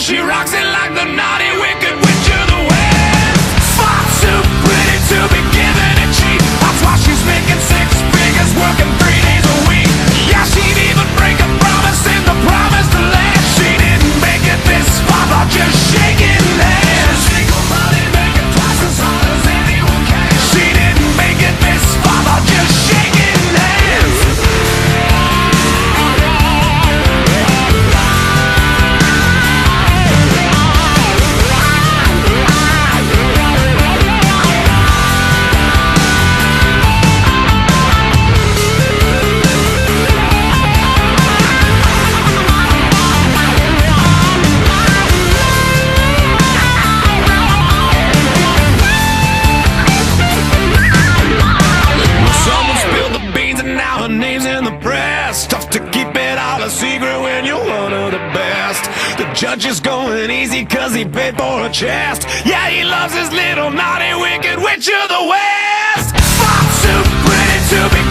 She rocks it like the naughty, wicked witch of the West. Far too pretty to be given it cheap. That's why she's making six figures, working 3 days a week. Yeah, she'd even break a promise in the promised land. She didn't make it this far by just shaking hands. Single money making twice as hard as anyone can. She didn't make it this far by just shaking hands. Her name's in the press. Tough to keep it all a secret when you're one of the best. The judge is going easy cause he paid for her chest. Yeah, he loves his little naughty wicked witch of the West. Far too pretty to be